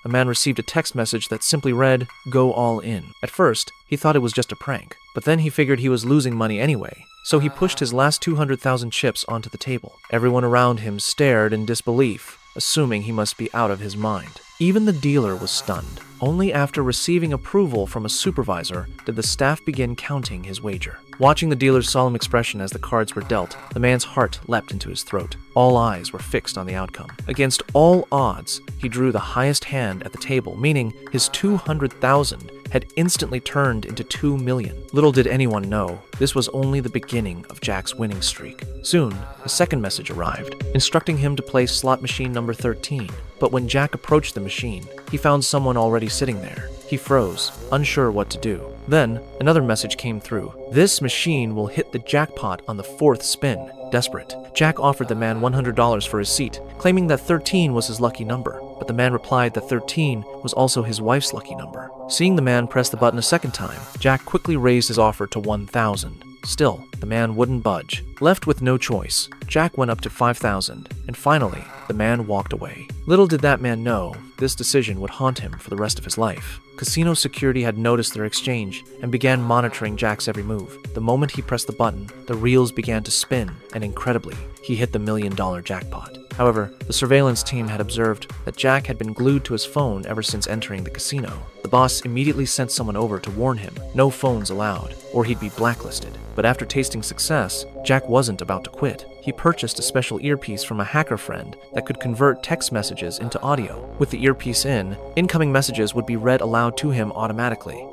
a man received a text message that simply read, "Go all in." At first, he thought it was just a prank, but then he figured he was losing money anyway, so he pushed his last 200,000 chips onto the table. Everyone around him stared in disbelief, assuming he must be out of his mind. Even the dealer was stunned. Only after receiving approval from a supervisor did the staff begin counting his wager. Watching the dealer's solemn expression as the cards were dealt, the man's heart leapt into his throat. All eyes were fixed on the outcome. Against all odds, he drew the highest hand at the table, meaning his 200,000 had instantly turned into 2 million. Little did anyone know, this was only the beginning of Jack's winning streak. Soon, a second message arrived, instructing him to play slot machine number 13. But when Jack approached the machine, he found someone already sitting there. He froze, unsure what to do. Then, another message came through. This machine will hit the jackpot on the 4th spin. Desperate, Jack offered the man $100 for his seat, claiming that 13 was his lucky number. But the man replied that 13 was also his wife's lucky number. Seeing the man press the button a second time, Jack quickly raised his offer to 1,000. Still, the man wouldn't budge. Left with no choice, Jack went up to 5,000, and finally, the man walked away. Little did that man know, this decision would haunt him for the rest of his life. Casino security had noticed their exchange and began monitoring Jack's every move. The moment he pressed the button, the reels began to spin, and incredibly, he hit the $1 million jackpot. However, the surveillance team had observed that Jack had been glued to his phone ever since entering the casino. The boss immediately sent someone over to warn him, no phones allowed, or he'd be blacklisted. But after tasting success, Jack wasn't about to quit. He purchased a special earpiece from a hacker friend that could convert text messages into audio. With the earpiece in, incoming messages would be read aloud to him automatically.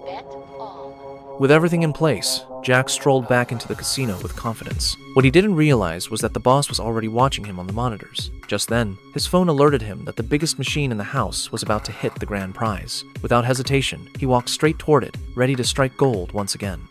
With everything in place, Jack strolled back into the casino with confidence. What he didn't realize was that the boss was already watching him on the monitors. Just then, his phone alerted him that the biggest machine in the house was about to hit the grand prize. Without hesitation, he walked straight toward it, ready to strike gold once again.